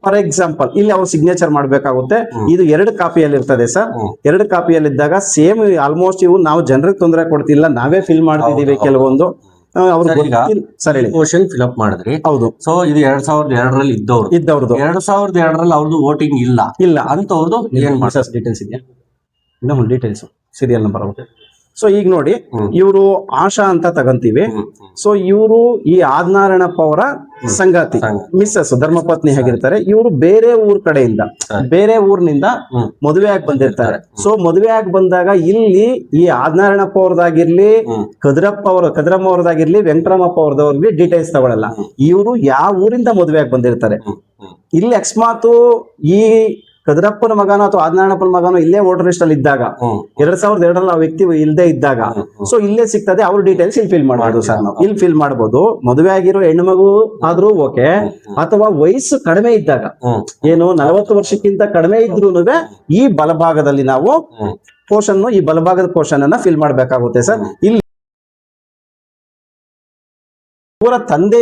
ಫಾರ್ ಎಕ್ಸಾಂಪಲ್ ಇಲ್ಲಿ ಅವ್ರು ಸಿಗ್ನೇಚರ್ ಮಾಡ್ಬೇಕಾಗುತ್ತೆ. ಇದು 2 ಕಾಪಿಯಲ್ಲಿ ಇರ್ತದೆ ಸರ್. 2 ಕಾಪಿಯಲ್ಲಿ ಇದ್ದಾಗ ಸೇಮ್ ಆಲ್ಮೋಸ್ಟ್ ಇವು ನಾವು ಜನರಿಗೆ ತೊಂದರೆ ಕೊಡ್ತಿಲ್ಲ, ನಾವೇ ಫಿಲ್ ಮಾಡ್ತಿದೀವಿ ಕೆಲವೊಂದು. ಸರಿ, ಪೋರ್ಷನ್ ಫಿಲ್ ಅಪ್ ಮಾಡಿದ್ರಿ. ಹೌದು. ಸೊ ಇದು 2002 ಇದ್ದವ್ರದ್ದು 2002 ಅವ್ರದ್ದು ವೋಟಿಂಗ್ ಇಲ್ಲ ಅಂತವ್ರದ್ದು ಏನ್ ಮಾಡ್ತಾರೆ? ಡೀಟೇಲ್ಸ್ ಇದೆಯಾ? ಇನ್ನೊಂದು ಡೀಟೇಲ್ಸ್ ಸೀರಿಯಲ್ ನಂಬರ್ ಆಗುತ್ತೆ. ಸೊ ಈಗ ನೋಡಿ, ಇವರು ಆಶಾ ಅಂತ ತಗಂತೀವಿ. ಸೊ ಇವರು ಈ ಆದಿನಾರಾಯಣಪ್ಪ ಅವರ ಸಂಗಾತಿ, ಮಿಸ್ಸಸ್ ಧರ್ಮಪತ್ನಿ ಆಗಿರ್ತಾರೆ. ಇವರು ಬೇರೆ ಬೇರೆ ಊರಿನಿಂದ ಮದುವೆ ಆಗಿ ಬಂದಿರ್ತಾರೆ. ಸೊ ಮದುವೆ ಆಗಿ ಬಂದಾಗ ಇಲ್ಲಿ ಈ ಆದಿನಾರಾಯಣಪ್ಪ ಅವ್ರದ್ದಾಗಿರ್ಲಿ, ಕದ್ರಮ್ಮ ಅವ್ರದ್ದಾಗಿರ್ಲಿ, ವೆಂಕಟರಾಮಪ್ಪ ಅವ್ರದವ್ರಿಗೆ ಡೀಟೇಲ್ಸ್ ತಗೊಳಲ್ಲ. ಇವರು ಯಾವ ಊರಿಂದ ಮದುವೆ ಆಗಿ ಬಂದಿರ್ತಾರೆ. ಇಲ್ಲಿ ಅಕಸ್ಮಾತ್ ಈ ಕದ್ರಪ್ಪನ ಮಗನೋ ಅಥವಾ ಆದಿನಾರಾಯಣಪ್ಪನ ಮಗನೋ ಇಲ್ಲೇ ವೋಟರ್ ಲಿಸ್ಟ್ ಅಲ್ಲಿ ಇದ್ದಾಗ 2002 ಆ ವ್ಯಕ್ತಿ ಇಲ್ಲದೆ ಇದ್ದಾಗ ಸೊ ಇಲ್ಲೇ ಸಿಗ್ತದೆ. ಅವ್ರ ಡೀಟೇಲ್ಸ್ ಇಲ್ಲಿ ಫಿಲ್ ಮಾಡಬಹುದು ಸರ್. ನಾವು ಇಲ್ಲಿ ಫಿಲ್ ಮಾಡಬಹುದು. ಮದುವೆ ಆಗಿರೋ ಹೆಣ್ಣು ಮಗು ಆದ್ರೂ ಓಕೆ, ಅಥವಾ ವಯಸ್ಸು ಕಡಿಮೆ ಇದ್ದಾಗ, ಏನು 40 ವರ್ಷಕ್ಕಿಂತ ಕಡಿಮೆ ಇದ್ರೂ ಈ ಬಲಭಾಗದಲ್ಲಿ ನಾವು ಪೋರ್ಷನ್, ಈ ಬಲಭಾಗದ ಪೋರ್ಷನ್ ಅನ್ನ ಫಿಲ್ ಮಾಡಬೇಕಾಗುತ್ತೆ ಸರ್. ಇಲ್ಲಿ ಇವರ ತಂದೆ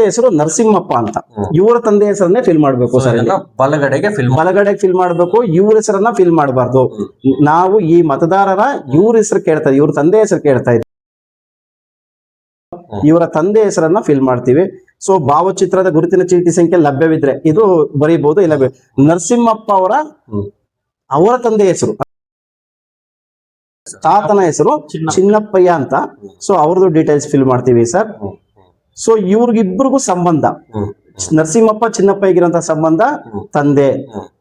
ಹೆಸರು ನರಸಿಂಹಪ್ಪ ಅಂತ, ಇವರ ತಂದೆ ಹೆಸರನ್ನೇ ಫಿಲ್ ಮಾಡ್ಬೇಕು ಸರ್. ಬಲಗಡೆಗೆ ಫಿಲ್ ಮಾಡ್ಬೇಕು, ಇವ್ರ ಹೆಸರನ್ನ ಫಿಲ್ ಮಾಡಬಾರ್ದು. ನಾವು ಈ ಮತದಾರರ ಇವ್ರ ಹೆಸರು ಕೇಳ್ತಾ ಇವ್ರ ತಂದೆ ಹೆಸರು ಕೇಳ್ತಾ ಇದ್ದೀವಿ, ಇವರ ತಂದೆ ಹೆಸರನ್ನ ಫಿಲ್ ಮಾಡ್ತೀವಿ. ಸೊ ಭಾವಚಿತ್ರದ ಗುರುತಿನ ಚೀಟಿ ಸಂಖ್ಯೆ ಲಭ್ಯವಿದ್ರೆ ಇದು ಬರೀಬಹುದು. ಇಲ್ಲ ನರಸಿಂಹಪ್ಪ ಅವರ ತಂದೆ ಹೆಸರು, ತಾತನ ಹೆಸರು ಚಿನ್ನಪ್ಪಯ್ಯ ಅಂತ. ಸೊ ಅವ್ರದ್ದು ಡೀಟೇಲ್ಸ್ ಫಿಲ್ ಮಾಡ್ತೀವಿ ಸರ್. ಸೊ ಇವ್ರಿಗಿಬ್ಬರಿಗೂ ಸಂಬಂಧ, ನರಸಿಂಹಪ್ಪ ಚಿನ್ನಪ್ಪಯ್ಯಗಿರಂತ ಸಂಬಂಧ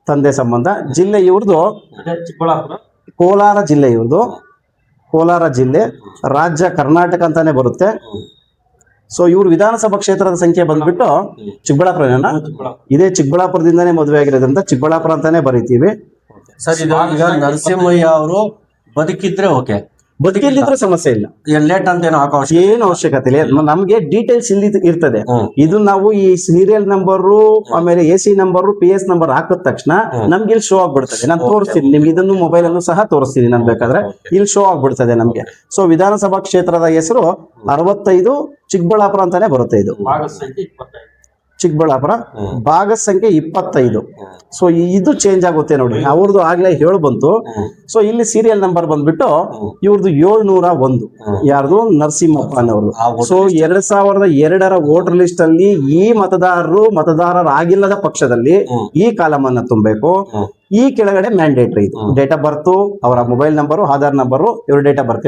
ತಂದೆ ಸಂಬಂಧ. ಜಿಲ್ಲೆ ಇವ್ರದ್ದು ಕೋಲಾರ ಜಿಲ್ಲೆ, ಕೋಲಾರ ಜಿಲ್ಲೆ. ರಾಜ್ಯ ಕರ್ನಾಟಕ ಅಂತಾನೆ ಬರುತ್ತೆ. ಸೊ ಇವ್ರು ವಿಧಾನಸಭಾ ಕ್ಷೇತ್ರದ ಸಂಖ್ಯೆ ಬಂದ್ಬಿಟ್ಟು ಚಿಕ್ಕಬಳ್ಳಾಪುರ. ಇದೇ ಚಿಕ್ಕಬಳ್ಳಾಪುರದಿಂದಾನೇ ಮದುವೆ ಆಗಿರೋದ್ರಿಂದ ಚಿಕ್ಕಬಳ್ಳಾಪುರ ಅಂತಾನೆ ಬರೀತೀವಿ ಸರ್. ಈಗ ನರಸಿಂಹಯ್ಯ ಅವರು ಬದುಕಿದ್ರೆ ಓಕೆ, ಬದುಕಿದ್ರೆ ಸಮಸ್ಯೆ ಇಲ್ಲ. ಲೇಟ್ ಅಂತ ಏನು ಅವಶ್ಯಕತೆ ಇಲ್ಲ. ನಮ್ಗೆ ಡೀಟೇಲ್ಸ್ ಇಲ್ಲಿ ಇರ್ತದೆ. ಇದು ನಾವು ಈ ಸೀರಿಯಲ್ ನಂಬರು, ಆಮೇಲೆ AC ನಂಬರ್, PS ನಂಬರ್ ಹಾಕಿದ ತಕ್ಷಣ ನಮ್ಗೆ ಇಲ್ಲಿ ಶೋ ಆಗ್ಬಿಡ್ತದೆ. ನಾನು ತೋರಿಸ್ತೀನಿ ನಿಮ್ಗೆ, ಇದನ್ನು ಮೊಬೈಲ್ ಅಲ್ಲೂ ಸಹ ತೋರಿಸ್ತೀನಿ ನಾನು ಬೇಕಾದ್ರೆ. ಇಲ್ಲಿ ಶೋ ಆಗ್ಬಿಡ್ತದೆ ನಮ್ಗೆ. ಸೊ ವಿಧಾನಸಭಾ ಕ್ಷೇತ್ರದ ಹೆಸರು 65 ಚಿಕ್ಕಬಳ್ಳಾಪುರ ಅಂತಾನೆ ಬರುತ್ತೆ. ಇದು ಚಿಕ್ಕಬಳ್ಳಾಪುರ, ಭಾಗ ಸಂಖ್ಯೆ 25. ಸೊ ಇದು ಚೇಂಜ್ ಆಗುತ್ತೆ ನೋಡಿ. ಅವ್ರದ್ದು ಆಗ್ಲೇ ಹೇಳು ಬಂತು. ಸೊ ಇಲ್ಲಿ ಸೀರಿಯಲ್ ನಂಬರ್ ಬಂದ್ಬಿಟ್ಟು ಇವ್ರದ್ದು 701, ಯಾರ್ದು? ನರಸಿಂಹಪ್ಪನವ್ರದ್ದು. ಸೊ 2002 ವೋಟರ್ ಲಿಸ್ಟ್ ಅಲ್ಲಿ ಈ ಮತದಾರರಾಗಿಲ್ಲದ ಪಕ್ಷದಲ್ಲಿ ಈ ಕಾಲಮ್ ಅನ್ನ ತುಂಬಬೇಕು. ಈ ಕೆಳಗಡೆ ಮ್ಯಾಂಡೇಟರಿ ಇದು ಡೇಟ್ ಆಫ್ ಬರ್ತ್, ಅವರ ಮೊಬೈಲ್ ನಂಬರು, ಆಧಾರ್ ನಂಬರು, ಇವ್ರ ಡೇಟ್ ಆಫ್ ಬರ್ತ್